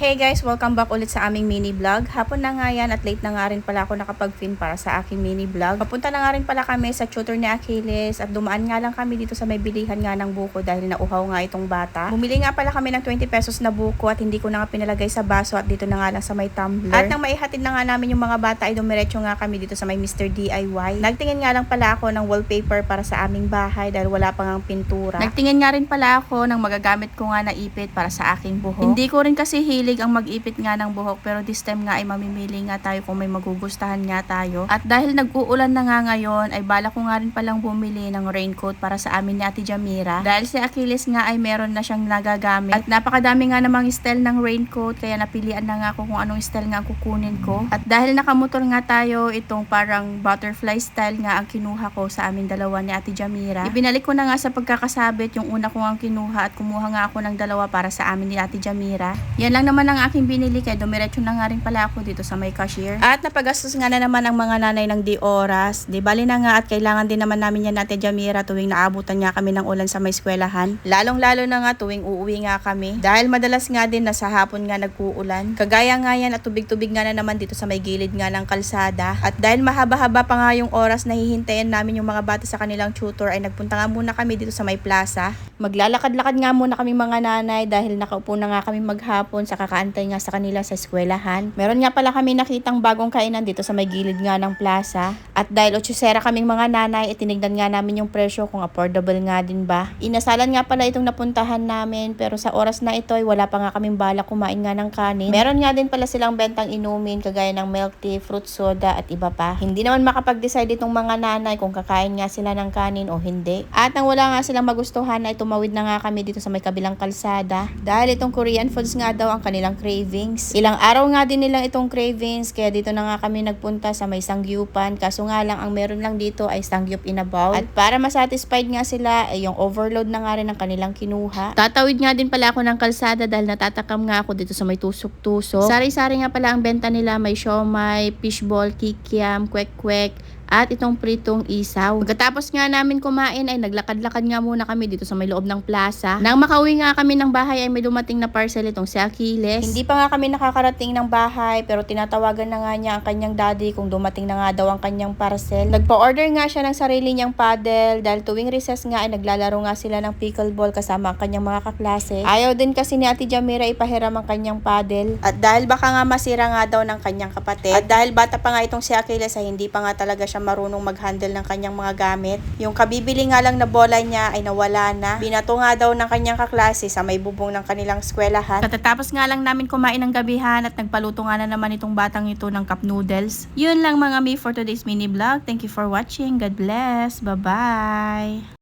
Hey guys, welcome back ulit sa aming mini vlog. Hapon na nga yan at late na nga rin pala ako nakapag-film para sa aking mini vlog. Papunta na nga rin pala kami sa tutor ni Achilles at dumaan nga lang kami dito sa may bilihan nga ng buko dahil nauhaw nga itong bata. Bumili nga pala kami ng 20 pesos na buko at hindi ko na nga pinalagay sa baso at dito na nga lang sa may tumbler. At nang maihatid na nga namin yung mga bata ay dumiretso nga kami dito sa may Mr. DIY. Nagtingin nga lang pala ako ng wallpaper para sa aming bahay dahil wala pa ngang pintura. Nagtingin nga rin pala ako ng magagamit ko nga na ipit para sa aking buhok. Hindi ko rin kasi hilig ang mag-ipit nga ng buhok pero this time nga ay mamimili nga tayo kung may magugustahan nga tayo. At dahil nag-uulan na nga ngayon ay bala ko nga rin palang bumili ng raincoat para sa amin ni Ate Jamira. Dahil si Achilles nga ay meron na siyang nagagamit at napakadami nga namang style ng raincoat kaya napilian na nga ako kung anong style nga ang kukunin ko. At dahil nakamotor nga tayo, itong parang butterfly style nga ang kinuha ko sa amin dalawa ni Ate Jamira. Ibinalik ko na nga sa pagkakasabit yung una ko nga kinuha at kumuha nga ako ng dalawa para sa amin ni Ate Jamira. Yan lang naman ang aking binili kaya dumiretso na nga rin pala ako dito sa may cashier. At napagastos nga na naman ang mga nanay ng di oras. Di bali na nga at kailangan din naman namin yan Ate Jamira tuwing naabutan nga kami ng ulan sa may eskwelahan. Lalong-lalo na nga tuwing uuwi nga kami. Dahil madalas nga din na sa hapon nga nag-uulan. Kagaya nga yan at tubig-tubig nga na naman dito sa may gilid nga ng kalsada. At dahil mahaba-haba pa nga yung oras na hihintayin namin yung mga bata sa kanilang tutor ay nagpunta nga muna kami dito sa may plaza. Maglalakad-lakad nga muna kami mga nanay dahil nakaupo na nga kami maghapon sa kakaantay nga sa kanila sa eskwelahan. Meron nga pala kami nakitang bagong kainan dito sa may gilid nga ng plaza. At dahil 8 kaming mga nanay, itinignan nga namin yung presyo kung affordable nga din ba. Inasalan nga pala itong napuntahan namin pero sa oras na ito ay wala pa nga kaming balak kumain nga ng kanin. Meron nga din pala silang bentang inumin kagaya ng milk tea, fruit soda at iba pa. Hindi naman makapag-decide itong mga nanay kung kakain nga sila ng kanin o hindi. At nang wala nga silang magustuhan ay tumawid na nga kami dito sa may kabilang kalsada. Dahil itong Korean foods nga daw ang kanilang cravings. Ilang araw nga din nilang itong cravings kaya dito na nga kami nagpunta sa may sangyupan. Kaso nga lang ang meron lang dito ay sangyup in a bowl. At para masatisfied nga sila ay yung overload na nga rin ang kanilang kinuha. Tatawid nga din pala ako ng kalsada dahil natatakam nga ako dito sa may tusok-tusok. Sari-sari nga pala ang benta nila, may siomai, fishball, kikiam, kwek-kwek at itong pritong isaw. Pagkatapos nga namin kumain ay naglakad-lakad nga muna kami dito sa may loob ng plaza. Nang makauwi nga kami ng bahay ay may dumating na parcel itong si Achilles. Hindi pa nga kami nakakarating ng bahay pero tinatawagan na nga niya ang kanyang daddy kung dumating na nga daw ang kanyang parcel. Nagpa-order nga siya ng sarili niyang paddle dahil tuwing recess nga ay naglalaro nga sila ng pickleball kasama ang kanyang mga kaklase. Ayaw din kasi ni Ate Jamira ipahiram ang kanyang paddle at dahil baka nga masira nga daw ng kanyang kapatid at dahil bata pa nga itong si Achilles ay hindi pa nga talaga siya marunong mag-handle ng kanyang mga gamit. Yung kabibili nga lang na bola niya ay nawala na. Binato nga daw ng kanyang kaklase sa may bubong ng kanilang eskwelahan. Katatapos nga lang namin kumain ng gabihan at nagpaluto nga na naman itong batang ito ng cup noodles. Yun lang mga mi for today's mini vlog. Thank you for watching. God bless. Bye-bye.